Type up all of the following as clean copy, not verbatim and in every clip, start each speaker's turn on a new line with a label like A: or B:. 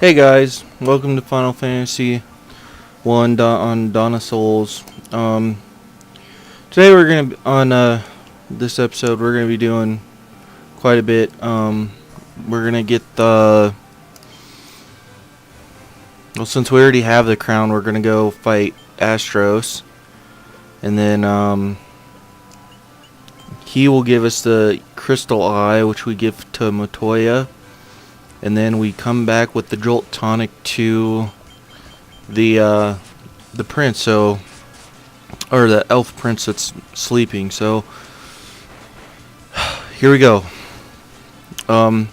A: Hey guys, welcome to Final Fantasy 1 on Dawn of Souls. Today we're gonna on this episode we're gonna be doing quite a bit. We're gonna get since we already have the crown, we're gonna go fight Astros, and then he will give us the crystal eye, which we give to Motoya. And then we come back with the Jolt Tonic to the prince, or the elf prince that's sleeping. So here we go. Now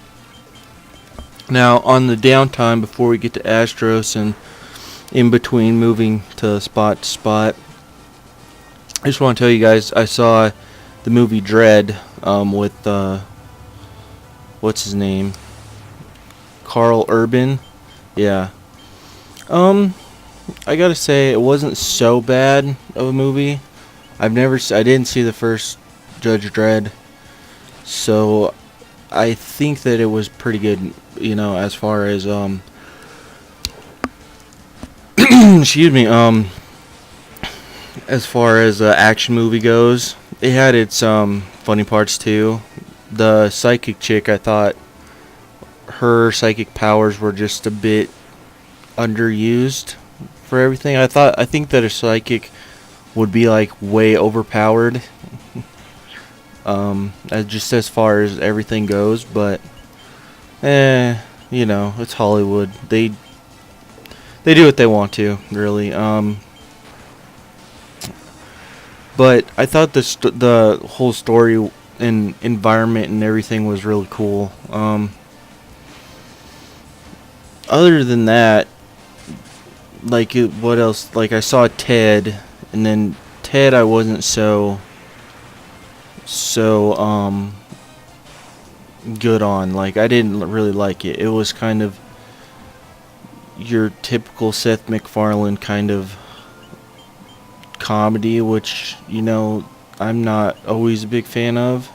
A: on the downtime before we get to Astros and in between moving to spot, I just want to tell you guys I saw the movie Dread with what's his name? Carl Urban. Yeah. I gotta say it wasn't so bad of a movie. I didn't see the first Judge Dredd, so I think that it was pretty good, as far as excuse me, as far as action movie goes. It had its funny parts too. The psychic chick, I thought her psychic powers were just a bit underused for everything. I think that a psychic would be like way overpowered, just as far as everything goes. But it's Hollywood. They do what they want to, really. But I thought the whole story and environment and everything was really cool. Other than that, what else? Like, I saw Ted, and then Ted I wasn't so good on. Like, I didn't really like it. It was kind of your typical Seth MacFarlane kind of comedy, which, I'm not always a big fan of.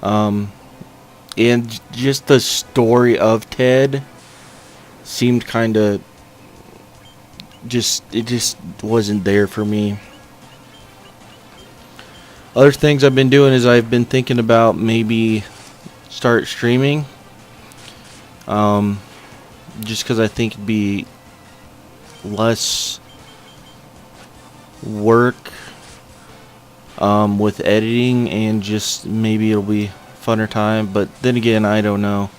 A: And just the story of Ted seemed kind of it just wasn't there for me. Other things I've been doing is I've been thinking about maybe start streaming, just because I think it'd be less work with editing, and just maybe it'll be funner time. But then again, I don't know.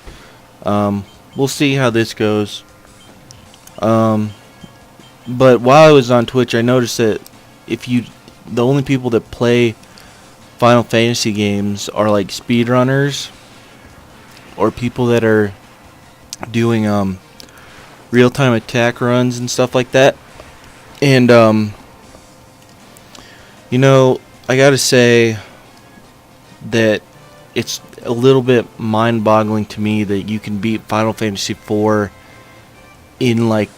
A: We'll see how this goes. But while I was on Twitch, I noticed that the only people that play Final Fantasy games are like speedrunners or people that are doing real-time attack runs and stuff like that. And I gotta say that it's a little bit mind-boggling to me that you can beat Final Fantasy IV in like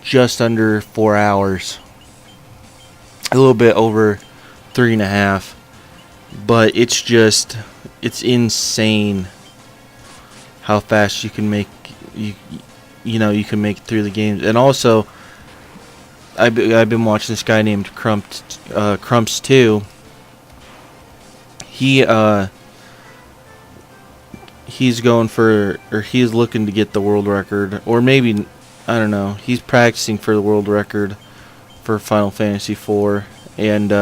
A: just under 4 hours, a little bit over 3.5, but it's insane how fast you can make you can make it through the games. And also I've been watching this guy named Crumps 2. He's going for, or he's looking to get the world record, or maybe, I don't know, he's practicing for the world record for Final Fantasy IV, and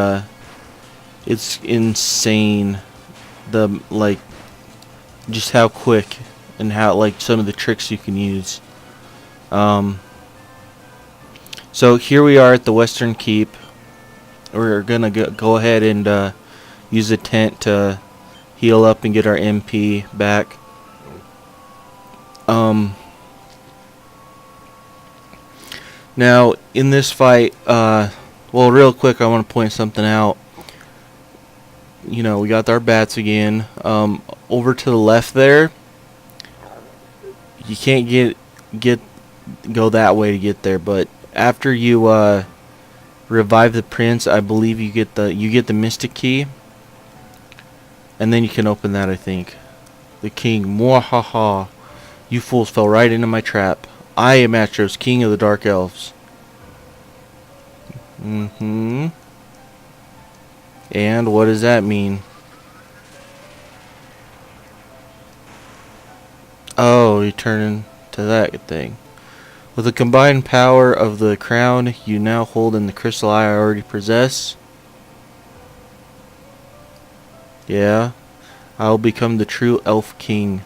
A: it's insane just how quick and how some of the tricks you can use. So here we are at the Western Keep. We're gonna go ahead and use a tent to heal up and get our MP back. Now in this fight, real quick, I want to point something out. We got our bats again. Over to the left there, you can't go that way to get there, but after you revive the prince, I believe you get the mystic key, and then you can open that, I think. The king, mwahaha. You fools fell right into my trap. I am Astros, king of the Dark Elves. And what does that mean? Oh, you turn into that thing. With the combined power of the crown you now hold in the crystal eye I already possess. Yeah, I will become the true elf king.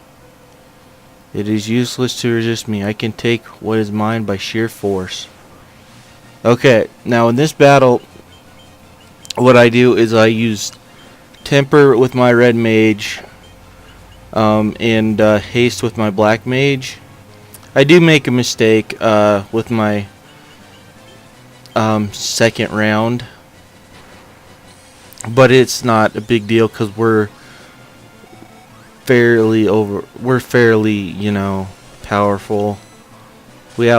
A: It is useless to resist me. I can take what is mine by sheer force. Okay, now in this battle, what I do is I use temper with my red mage, and haste with my black mage. I do make a mistake with my second round, but it's not a big deal because we're fairly, you know, powerful. We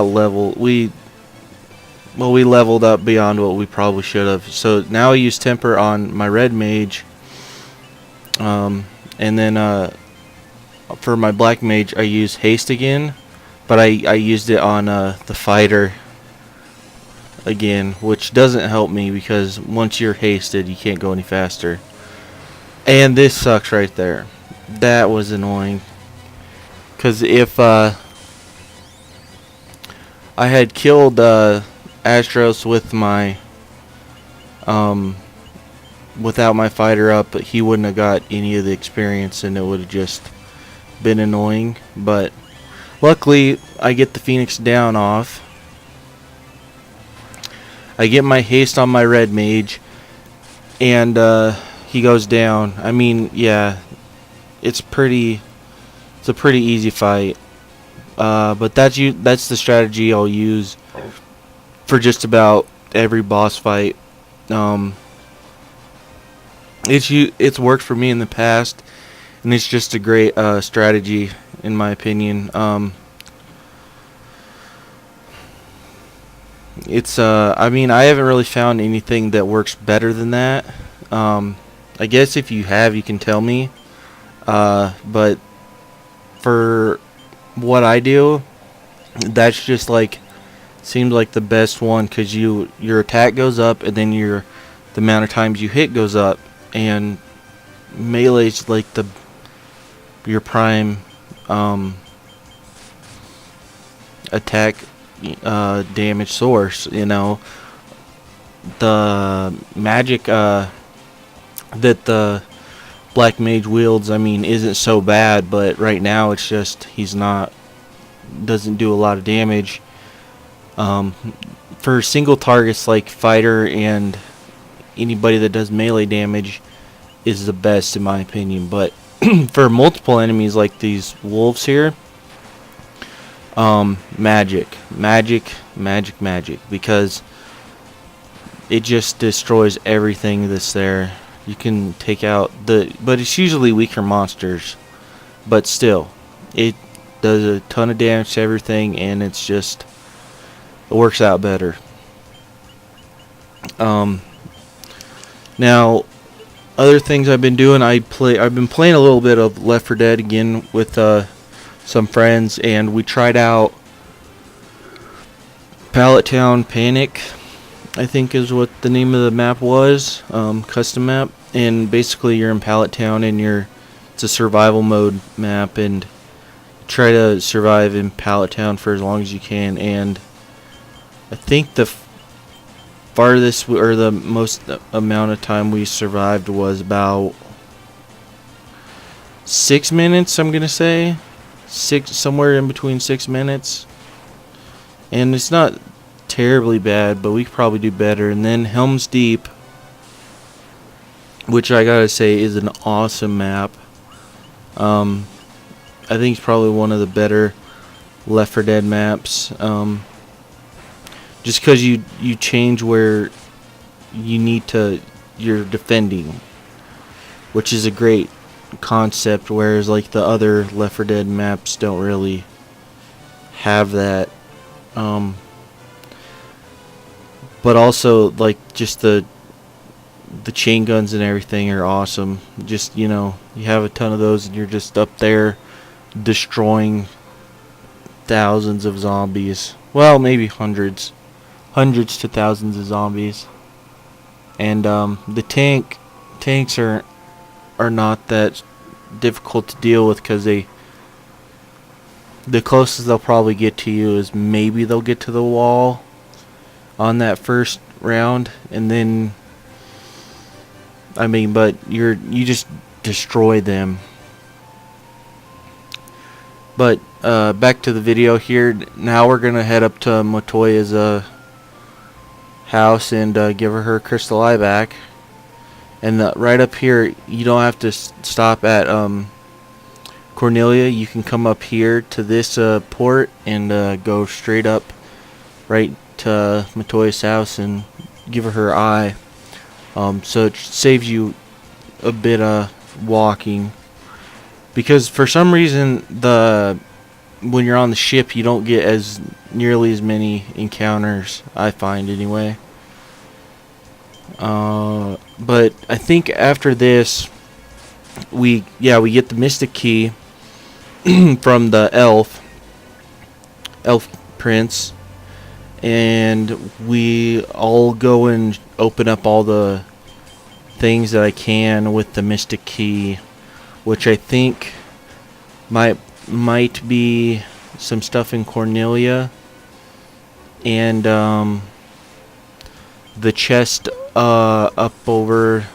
A: leveled up beyond what we probably should have. So now I use temper on my red mage, and then for my black mage I use haste again, but I used it on the fighter again, which doesn't help me because once you're hasted you can't go any faster. And this sucks right there. That was annoying, because if I had killed Astros with my without my fighter up, he wouldn't have got any of the experience, and it would have just been annoying. But luckily I get the Phoenix down off. I get my haste on my red mage, and he goes down. I mean, yeah, it's a pretty easy fight. But that's the strategy I'll use for just about every boss fight. It's worked for me in the past, and it's just a great strategy in my opinion. I mean, I haven't really found anything that works better than that. I guess if you have, you can tell me. But for what I do, that's just like seems like the best one, because your attack goes up, and then the amount of times you hit goes up, and melee's like your prime attack damage source. You know, the magic that the black mage wields, I mean, isn't so bad, but right now it's just doesn't do a lot of damage. For single targets like fighter and anybody that does melee damage is the best in my opinion. But for multiple enemies like these wolves here, magic, because it just destroys everything that's there. You can take out but it's usually weaker monsters, but still, it does a ton of damage to everything, and it works out better. Now, other things I've been doing, I've been playing a little bit of Left 4 Dead again with some friends, and we tried out Pallet Town Panic, I think is what the name of the map was, custom map. And basically you're in Pallet Town, and it's a survival mode map, and try to survive in Pallet Town for as long as you can. And I think the farthest or the most amount of time we survived was about 6 minutes. I'm gonna say somewhere in between 6 minutes, and it's not terribly bad, but we could probably do better. And then Helm's Deep, which I gotta say is an awesome map. I think it's probably one of the better Left 4 Dead maps. Just because you change where you're defending, which is a great concept, whereas like the other Left 4 Dead maps don't really have that. But also, like, just the chain guns and everything are awesome. Just, you have a ton of those, and you're just up there destroying thousands of zombies. Well, maybe hundreds to thousands of zombies. And the tanks are not that difficult to deal with, because the closest they'll probably get to you is maybe they'll get to the wall on that first round, and then but you just destroy them. But back to the video here. Now we're gonna head up to Matoya's house and give her crystal eye back. And right up here, you don't have to stop at Cornelia. You can come up here to this port and go straight up right to Matoya's house and give her eye. So it saves you a bit of walking, because for some reason when you're on the ship, you don't get nearly as many encounters, I find anyway. But I think after this, we get the Mystic Key from the elf prince, and I'll go and open up all the things that I can with the Mystic Key, which I think might be some stuff in Cornelia, and the chest up over,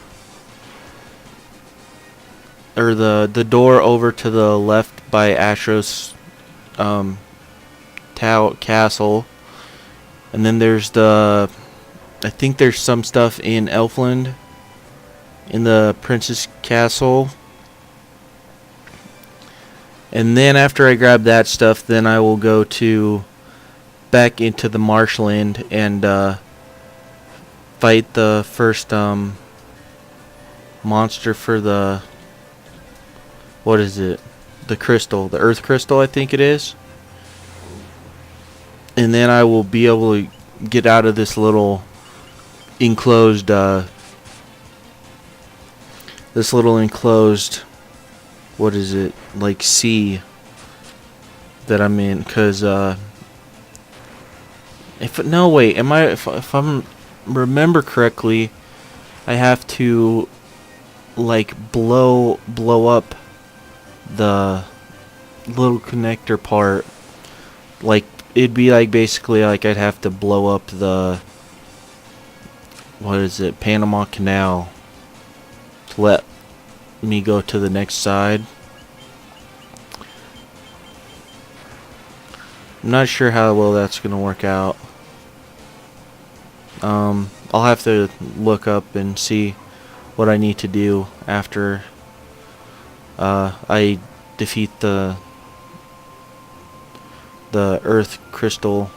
A: or the door over to the left by Astros castle. And then there's I think there's some stuff in Elfland, in the Princess Castle. And then after I grab that stuff, then I will go back into the marshland and fight the first monster for the, what is it? The crystal, the earth crystal, I think it is. And then I will be able to get out of this little enclosed what is it, like sea that I'm in, because if I remember correctly, I have to like blow up the little connector part. Like, it'd be like basically like I'd have to blow up the, what is it, Panama Canal to let me go to the next side. I'm not sure how well that's gonna work out. I'll have to look up and see what I need to do after I defeat the earth crystal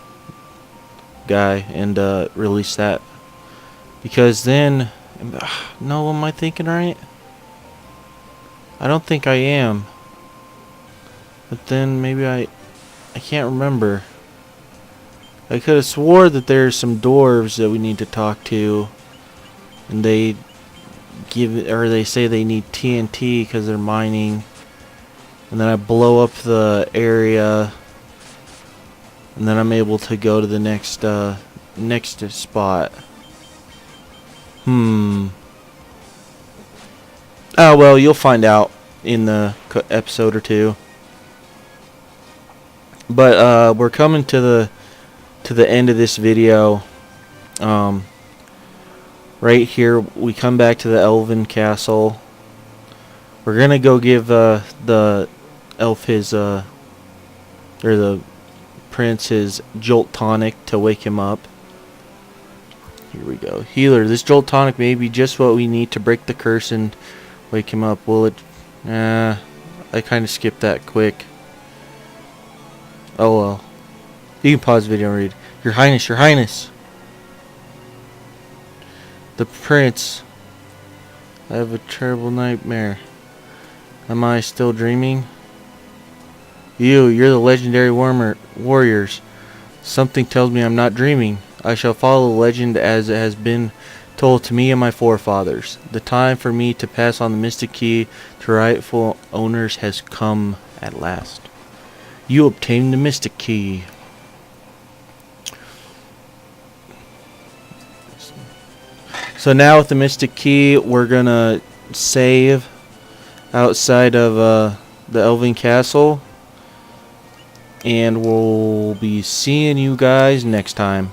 A: guy and release that, because then no, am I thinking right? I don't think I am, but then maybe I can't remember. I could have swore that there's some dwarves that we need to talk to, and they say they need TNT because they're mining, and then I blow up the area, and then I'm able to go to the next spot. Oh well, you'll find out in the episode or two. But we're coming to the end of this video. Right here, we come back to the Elven Castle. We're gonna go give the elf his or the prince his Jolt Tonic to wake him up. Here we go. Healer. This Jolt Tonic may be just what we need to break the curse and wake him up. Will it? I kind of skipped that quick. Oh well. You can pause the video and read. Your Highness, Your Highness. The Prince. I have a terrible nightmare. Am I still dreaming? You're the legendary warriors. Something tells me I'm not dreaming. I shall follow the legend as it has been told to me and my forefathers. The time for me to pass on the Mystic Key to rightful owners has come at last. You obtained the Mystic Key. So now with the Mystic Key, we're gonna save outside of the Elven Castle. And we'll be seeing you guys next time.